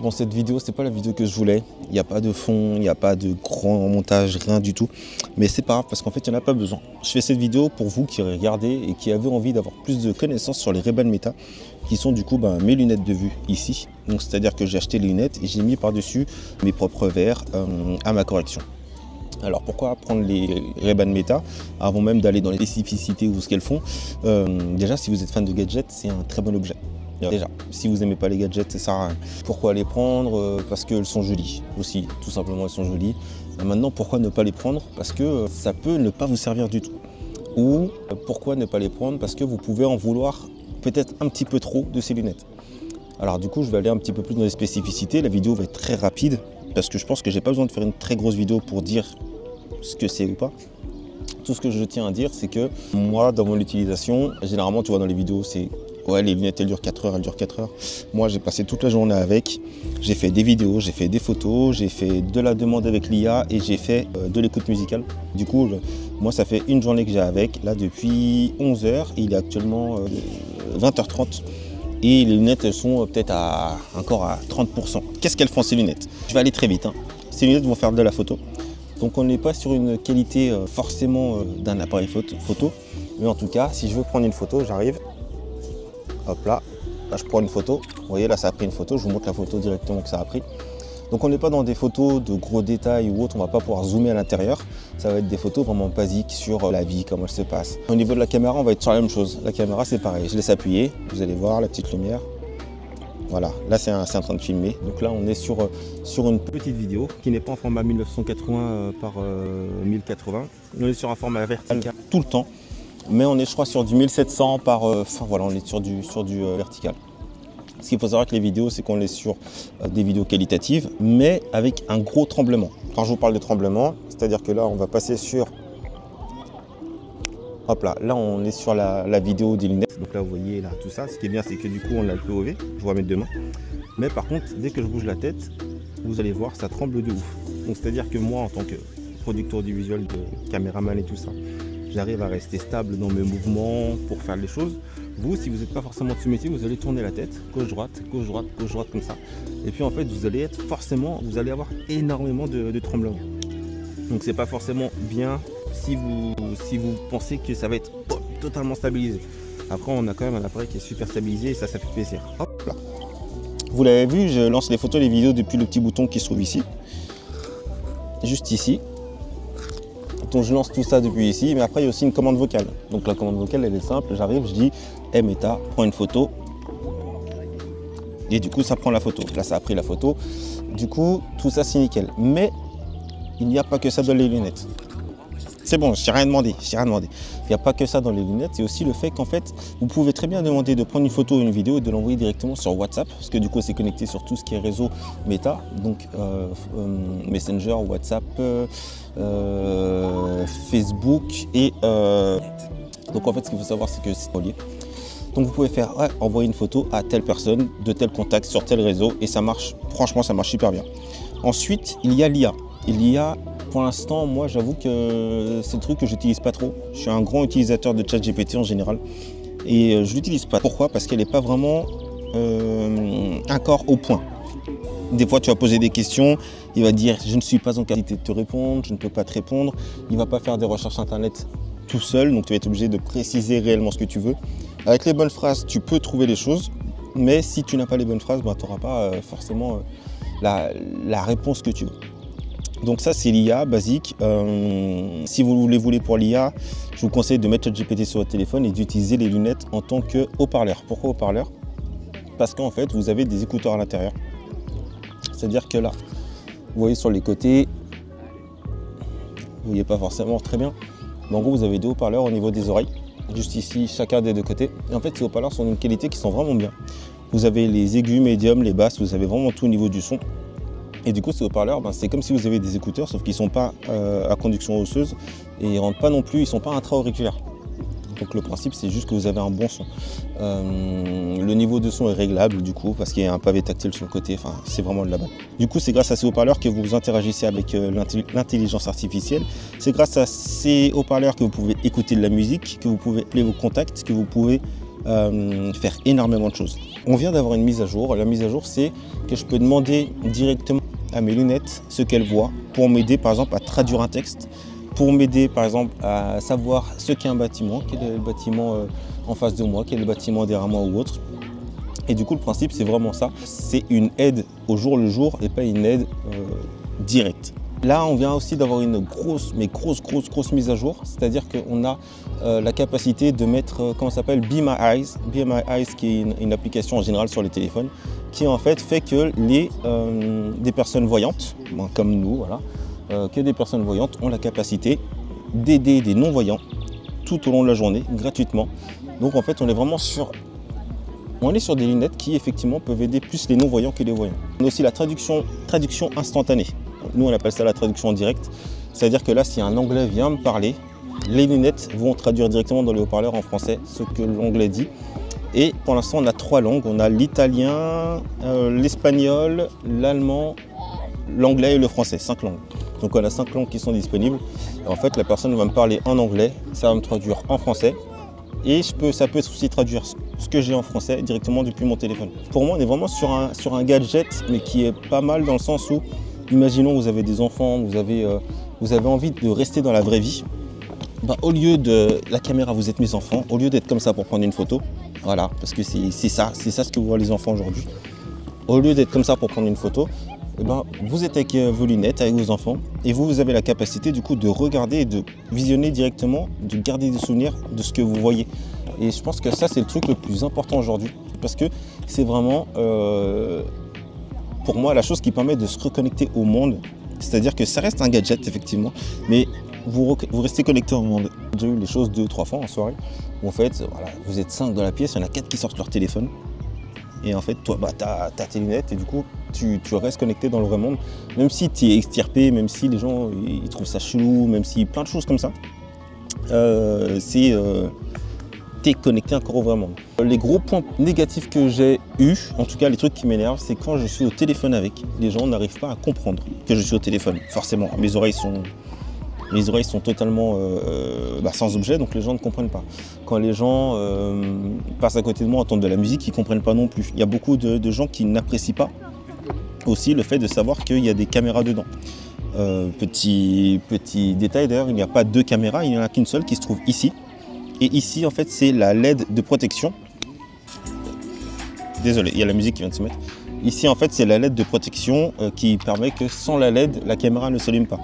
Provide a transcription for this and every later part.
Bon, cette vidéo, c'est pas la vidéo que je voulais. Il n'y a pas de fond, il n'y a pas de grand montage, rien du tout. Mais c'est pas grave parce qu'en fait, il n'y en a pas besoin. Je fais cette vidéo pour vous qui regardez et qui avez envie d'avoir plus de connaissances sur les Ray-Ban Meta, qui sont du coup mes lunettes de vue ici. Donc, c'est-à-dire que j'ai acheté les lunettes et j'ai mis par-dessus mes propres verres à ma correction. Alors pourquoi prendre les Ray-Ban Meta avant même d'aller dans les spécificités ou ce qu'elles font. Déjà, si vous êtes fan de gadgets, c'est un très bon objet. Déjà, si vous n'aimez pas les gadgets, ça sert à rien. Pourquoi les prendre? Parce qu'elles sont jolies aussi, tout simplement elles sont jolies. Et maintenant, pourquoi ne pas les prendre? Parce que ça peut ne pas vous servir du tout. Ou pourquoi ne pas les prendre? Parce que vous pouvez en vouloir peut-être un petit peu trop de ces lunettes. Alors du coup, je vais aller un petit peu plus dans les spécificités. La vidéo va être très rapide parce que je pense que j'ai pas besoin de faire une très grosse vidéo pour dire ce que c'est ou pas. Tout ce que je tiens à dire, c'est que moi, dans mon utilisation, généralement, tu vois, dans les vidéos, c'est ouais, les lunettes, elles durent 4 heures, elles durent 4 heures. Moi, j'ai passé toute la journée avec. J'ai fait des vidéos, j'ai fait des photos, j'ai fait de la demande avec l'IA et j'ai fait de l'écoute musicale. Du coup, moi, ça fait une journée que j'ai avec, là, depuis 11 heures. Et il est actuellement 20h30. Et les lunettes, elles sont peut-être encore à 30%. Qu'est-ce qu'elles font, ces lunettes? Je vais aller très vite. Ces lunettes vont faire de la photo. Donc, on n'est pas sur une qualité forcément d'un appareil photo. Mais en tout cas, si je veux prendre une photo, j'arrive. Hop là, je prends une photo. Vous voyez, là, ça a pris une photo. Je vous montre la photo directement que ça a pris. Donc, on n'est pas dans des photos de gros détails ou autre. On ne va pas pouvoir zoomer à l'intérieur. Ça va être des photos vraiment basiques sur la vie, comment elle se passe. Au niveau de la caméra, on va être sur la même chose. La caméra, c'est pareil. Je laisse appuyer. Vous allez voir la petite lumière. Voilà, là, c'est en train de filmer. Donc là, on est sur une petite vidéo qui n'est pas en format 1980 par 1080. On est sur un format vertical tout le temps. Mais on est, je crois, sur du 1700 par... Enfin, voilà, on est sur du vertical. Ce qu'il faut savoir avec les vidéos, c'est qu'on est sur des vidéos qualitatives, mais avec un gros tremblement. Quand je vous parle de tremblement, c'est-à-dire que là, on va passer sur... Hop là, là, on est sur la vidéo des lunettes. Donc là, vous voyez, là, tout ça. Ce qui est bien, c'est que du coup, on a le POV. Je vais mettre deux mains. Mais par contre, dès que je bouge la tête, vous allez voir, ça tremble de ouf. Donc, c'est-à-dire que moi, en tant que producteur audiovisuel, de caméraman et tout ça, j'arrive à rester stable dans mes mouvements pour faire les choses. Vous, si vous n'êtes pas forcément de ce métier, vous allez tourner la tête, gauche-droite, gauche-droite, gauche-droite, comme ça. Et puis en fait, vous allez être forcément, vous allez avoir énormément de tremblements. Donc c'est pas forcément bien si vous pensez que ça va être totalement stabilisé. Après, on a quand même un appareil qui est super stabilisé et ça fait plaisir. Hop là. Vous l'avez vu, je lance les photos, les vidéos depuis le petit bouton qui se trouve ici. Juste ici. Donc je lance tout ça depuis ici, mais après il y a aussi une commande vocale. Donc la commande vocale, elle est simple, j'arrive, je dis hey Meta, prends une photo. Et du coup ça prend la photo. Là ça a pris la photo. Du coup tout ça c'est nickel. Mais il n'y a pas que ça dans les lunettes. C'est bon, je t'ai rien demandé, Il n'y a pas que ça dans les lunettes, c'est aussi le fait qu'en fait, vous pouvez très bien demander de prendre une photo ou une vidéo et de l'envoyer directement sur WhatsApp, parce que du coup, c'est connecté sur tout ce qui est réseau Meta, donc Messenger, WhatsApp, Facebook et donc en fait, ce qu'il faut savoir, c'est que c'est relié. Donc vous pouvez faire envoyer une photo à telle personne, de tel contact, sur tel réseau, et ça marche, franchement, ça marche super bien. Ensuite, il y a l'IA. Pour l'instant, moi, j'avoue que c'est le truc que j'utilise pas trop. Je suis un grand utilisateur de ChatGPT en général et je l'utilise pas. Pourquoi? Parce qu'elle n'est pas vraiment encore au point. Des fois, tu vas poser des questions, il va dire « je ne suis pas en capacité de te répondre, je ne peux pas te répondre ». Il ne va pas faire des recherches internet tout seul, donc tu vas être obligé de préciser réellement ce que tu veux. Avec les bonnes phrases, tu peux trouver les choses, mais si tu n'as pas les bonnes phrases, tu n'auras pas forcément la réponse que tu veux. Donc ça, c'est l'IA basique. Si vous les voulez pour l'IA, je vous conseille de mettre ChatGPT sur votre téléphone et d'utiliser les lunettes en tant que haut-parleur. Pourquoi haut-parleur? Parce qu'en fait, vous avez des écouteurs à l'intérieur. C'est-à-dire que là, vous voyez sur les côtés, vous voyez pas forcément très bien. Mais en gros, vous avez deux haut-parleurs au niveau des oreilles. Juste ici, chacun des deux côtés. Et en fait, ces haut-parleurs sont d'une qualité qui sont vraiment bien. Vous avez les aigus, médiums, les basses, vous avez vraiment tout au niveau du son. Et du coup, ces haut-parleurs, c'est comme si vous avez des écouteurs, sauf qu'ils ne sont pas à conduction osseuse et ils ne rentrent pas non plus, ils ne sont pas intra-auriculaires. Donc le principe, c'est juste que vous avez un bon son. Le niveau de son est réglable du coup, parce qu'il y a un pavé tactile sur le côté, enfin, c'est vraiment de la balle. Du coup, c'est grâce à ces haut-parleurs que vous interagissez avec l'intelligence artificielle. C'est grâce à ces haut-parleurs que vous pouvez écouter de la musique, que vous pouvez appeler vos contacts, que vous pouvez faire énormément de choses. On vient d'avoir une mise à jour. La mise à jour, c'est que je peux demander directement à mes lunettes ce qu'elles voient pour m'aider par exemple à traduire un texte, pour m'aider par exemple à savoir ce qu'est un bâtiment, quel est le bâtiment en face de moi, quel est le bâtiment derrière moi ou autre. Et du coup, le principe, c'est vraiment ça. C'est une aide au jour le jour et pas une aide directe. Là, on vient aussi d'avoir une grosse mise à jour. C'est-à-dire qu'on a la capacité de mettre, comment ça s'appelle, Be My Eyes. Be My Eyes, qui est une application en général sur les téléphones, qui en fait fait que des personnes voyantes, comme nous, voilà, que des personnes voyantes ont la capacité d'aider des non-voyants tout au long de la journée, gratuitement. Donc en fait, on est vraiment sur des lunettes qui effectivement peuvent aider plus les non-voyants que les voyants. On a aussi la traduction instantanée. Nous, on appelle ça la traduction en direct. C'est-à-dire que là, si un Anglais vient me parler, les lunettes vont traduire directement dans les haut-parleurs en français ce que l'Anglais dit. Et pour l'instant, on a 3 langues. On a l'italien, l'espagnol, l'allemand, l'anglais et le français. 5 langues. Donc on a 5 langues qui sont disponibles. Et en fait, la personne va me parler en anglais, ça va me traduire en français. Et ça peut aussi traduire ce que j'ai en français directement depuis mon téléphone. Pour moi, on est vraiment sur un gadget, mais qui est pas mal dans le sens où, imaginons vous avez des enfants, vous avez envie de rester dans la vraie vie. Au lieu de la caméra, vous êtes mes enfants, au lieu d'être comme ça pour prendre une photo, voilà, parce que c'est ça ce que voient les enfants aujourd'hui. Au lieu d'être comme ça pour prendre une photo, vous êtes avec vos lunettes, avec vos enfants, et vous avez la capacité du coup de regarder et de visionner directement, de garder des souvenirs de ce que vous voyez. Et je pense que ça, c'est le truc le plus important aujourd'hui, parce que c'est vraiment, pour moi, la chose qui permet de se reconnecter au monde. C'est-à-dire que ça reste un gadget, effectivement, mais vous restez connecté au monde. J'ai eu les choses 2-3 fois en soirée, où en fait, voilà, vous êtes 5 dans la pièce, il y en a 4 qui sortent leur téléphone. Et en fait, toi, tu as tes lunettes et du coup, tu restes connecté dans le vrai monde. Même si tu es extirpé, même si les gens ils trouvent ça chelou, même si plein de choses comme ça, tu es connecté encore au vrai monde. Les gros points négatifs que j'ai eus, en tout cas les trucs qui m'énervent, c'est quand je suis au téléphone avec, les gens n'arrivent pas à comprendre que je suis au téléphone. Forcément, mes oreilles sont totalement sans objet, donc les gens ne comprennent pas. Quand les gens passent à côté de moi, entendent de la musique, ils ne comprennent pas non plus. Il y a beaucoup de gens qui n'apprécient pas aussi le fait de savoir qu'il y a des caméras dedans. Petit détail d'ailleurs, il n'y a pas 2 caméras, il n'y en a qu'une seule qui se trouve ici. Et ici, en fait, c'est la LED de protection. Désolé, il y a la musique qui vient de se mettre. Ici, en fait, c'est la LED de protection qui permet que sans la LED, la caméra ne s'allume pas.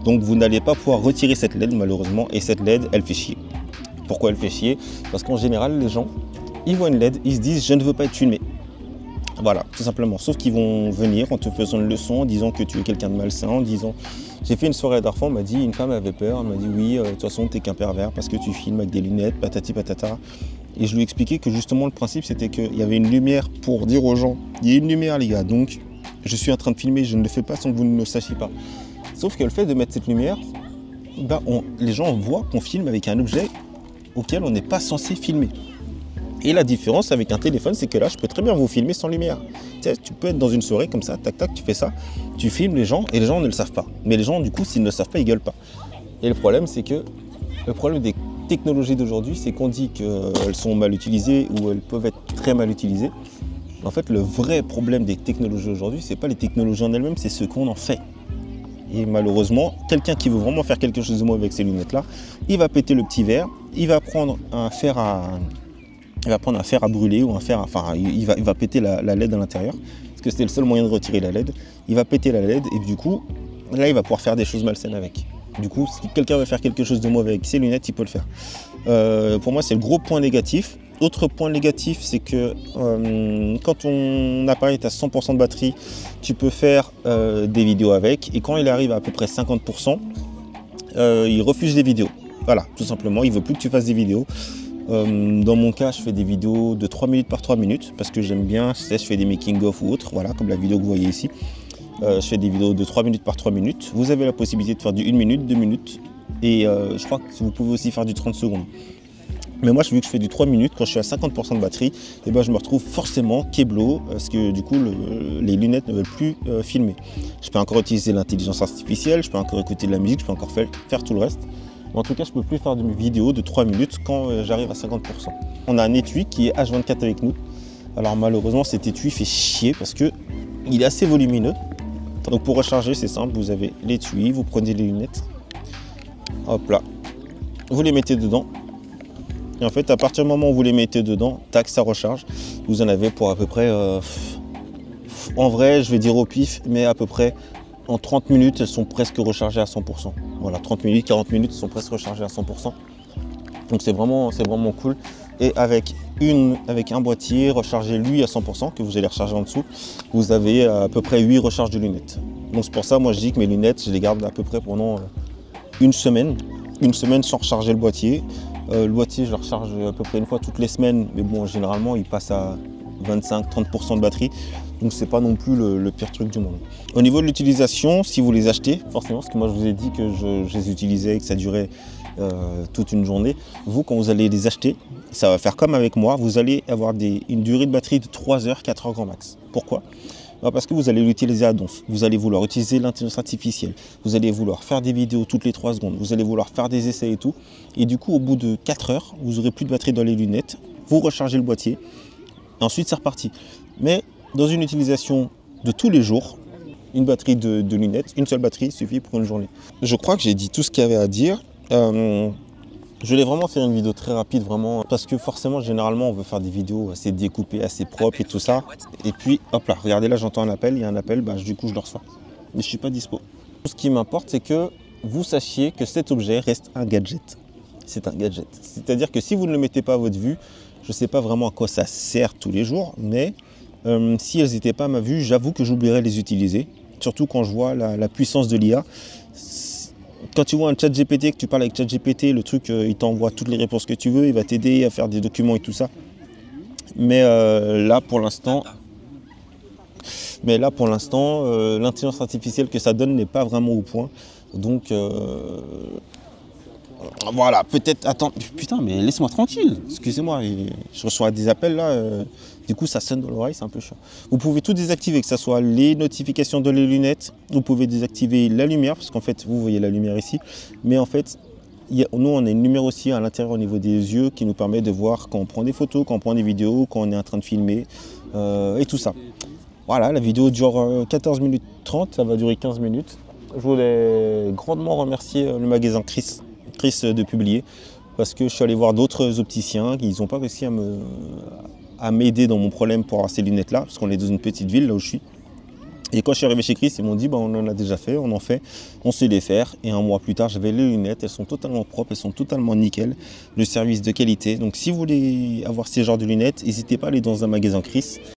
Donc vous n'allez pas pouvoir retirer cette LED malheureusement, et cette LED elle fait chier. Pourquoi elle fait chier? Parce qu'en général les gens, ils voient une LED, ils se disent je ne veux pas être filmé. Voilà, tout simplement. Sauf qu'ils vont venir en te faisant une leçon, en disant que tu es quelqu'un de malsain, en disant... J'ai fait une soirée à Darfan, on m'a dit, une femme avait peur, elle m'a dit oui, de toute façon t'es qu'un pervers parce que tu filmes avec des lunettes, patati patata. Et je lui ai expliqué que justement le principe c'était qu'il y avait une lumière pour dire aux gens, il y a une lumière les gars, donc je suis en train de filmer, je ne le fais pas sans que vous ne le sachiez pas. Sauf que le fait de mettre cette lumière, les gens voient qu'on filme avec un objet auquel on n'est pas censé filmer. Et la différence avec un téléphone, c'est que là, je peux très bien vous filmer sans lumière. Tu peux être dans une soirée comme ça, tac tac, tu fais ça, tu filmes les gens et les gens ne le savent pas. Mais les gens, du coup, s'ils ne le savent pas, ils gueulent pas. Et le problème, c'est que le problème des technologies d'aujourd'hui, c'est qu'on dit qu'elles sont mal utilisées ou elles peuvent être très mal utilisées. En fait, le vrai problème des technologies aujourd'hui, c'est pas les technologies en elles-mêmes, c'est ce qu'on en fait. Et malheureusement, quelqu'un qui veut vraiment faire quelque chose de mauvais avec ces lunettes-là, il va péter le petit verre, il va prendre un fer à brûler ou un fer, il va péter la LED à l'intérieur, parce que c'était le seul moyen de retirer la LED. Il va péter la LED et du coup, là, il va pouvoir faire des choses malsaines avec. Du coup, si quelqu'un veut faire quelque chose de mauvais avec ses lunettes, il peut le faire. Pour moi, c'est le gros point négatif. Autre point négatif, c'est que quand ton appareil est à 100% de batterie, tu peux faire des vidéos avec. Et quand il arrive à peu près 50%, il refuse les vidéos. Voilà, tout simplement, il ne veut plus que tu fasses des vidéos. Dans mon cas, je fais des vidéos de 3 minutes par 3 minutes parce que j'aime bien, je fais des making-of ou autres, voilà, comme la vidéo que vous voyez ici. Je fais des vidéos de 3 minutes par 3 minutes. Vous avez la possibilité de faire du 1 minute, 2 minutes et je crois que vous pouvez aussi faire du 30 secondes. Mais moi, vu que je fais du 3 minutes, quand je suis à 50% de batterie, et je me retrouve forcément keblo parce que du coup, les lunettes ne veulent plus filmer. Je peux encore utiliser l'intelligence artificielle, je peux encore écouter de la musique, je peux encore faire tout le reste. Mais en tout cas, je ne peux plus faire de vidéos de 3 minutes quand j'arrive à 50%. On a un étui qui est H24 avec nous. Alors malheureusement, cet étui fait chier parce qu'il est assez volumineux. Donc pour recharger, c'est simple, vous avez l'étui, vous prenez les lunettes. Hop là, vous les mettez dedans. Et en fait, à partir du moment où vous les mettez dedans, tac, ça recharge. Vous en avez pour à peu près, en vrai, je vais dire au pif, mais à peu près en 30 minutes, elles sont presque rechargées à 100%. Voilà, 30 minutes, 40 minutes, elles sont presque rechargées à 100%. Donc c'est vraiment cool. Et avec un boîtier rechargé lui à 100%, que vous allez recharger en dessous, vous avez à peu près 8 recharges de lunettes. Donc c'est pour ça, moi je dis que mes lunettes, je les garde à peu près pendant une semaine sans recharger le boîtier. Le boîtier, je le recharge à peu près une fois toutes les semaines, mais bon, généralement, il passe à 25-30% de batterie. Donc, c'est pas non plus le pire truc du monde. Au niveau de l'utilisation, si vous les achetez, forcément, parce que moi, je vous ai dit que je les utilisais et que ça durait toute une journée. Vous, quand vous allez les acheter, ça va faire comme avec moi. Vous allez avoir une durée de batterie de 3 heures, 4 heures grand max. Pourquoi ? Parce que vous allez l'utiliser à donf. Vous allez vouloir utiliser l'intelligence artificielle. Vous allez vouloir faire des vidéos toutes les 3 secondes. Vous allez vouloir faire des essais et tout. Et du coup, au bout de 4 heures, vous n'aurez plus de batterie dans les lunettes. Vous rechargez le boîtier. Et ensuite, c'est reparti. Mais dans une utilisation de tous les jours, une batterie de lunettes, une seule batterie suffit pour une journée. Je crois que j'ai dit tout ce qu'il y avait à dire. Je voulais vraiment faire une vidéo très rapide, vraiment, parce que forcément, généralement, on veut faire des vidéos assez découpées, assez propres et tout ça. Et puis, hop là, regardez, là, j'entends un appel, il y a un appel, bah, du coup, je le reçois. Mais je ne suis pas dispo. Ce qui m'importe, c'est que vous sachiez que cet objet reste un gadget. C'est un gadget. C'est-à-dire que si vous ne le mettez pas à votre vue, je ne sais pas vraiment à quoi ça sert tous les jours, mais si elles n'étaient pas à ma vue, j'avoue que j'oublierais de les utiliser. Surtout quand je vois la puissance de l'IA. Quand tu vois un chat GPT, que tu parles avec chat GPT, le truc, il t'envoie toutes les réponses que tu veux, il va t'aider à faire des documents et tout ça. Mais là, pour l'instant, l'intelligence artificielle que ça donne n'est pas vraiment au point. Donc, voilà, peut-être... Attends, putain, mais laisse-moi tranquille. Excusez-moi, je reçois des appels là. Du coup, ça sonne dans l'oreille, c'est un peu chiant. Vous pouvez tout désactiver, que ce soit les notifications de les lunettes. Vous pouvez désactiver la lumière, parce qu'en fait, vous voyez la lumière ici. Mais en fait, nous, on a une lumière aussi à l'intérieur au niveau des yeux qui nous permet de voir quand on prend des photos, quand on prend des vidéos, quand on est en train de filmer et tout ça. Voilà, la vidéo dure 14 minutes 30, ça va durer 15 minutes. Je voulais grandement remercier le magasin Chris de publier, parce que je suis allé voir d'autres opticiens qui n'ont pas réussi à m'aider dans mon problème pour avoir ces lunettes là, parce qu'on est dans une petite ville là où je suis. Et quand je suis arrivé chez Chris, ils m'ont dit bah, on en a déjà fait, on en fait, on sait les faire. Et un mois plus tard, j'avais les lunettes, elles sont totalement propres, elles sont totalement nickel, le service de qualité. Donc si vous voulez avoir ces genres de lunettes, n'hésitez pas à aller dans un magasin Chris.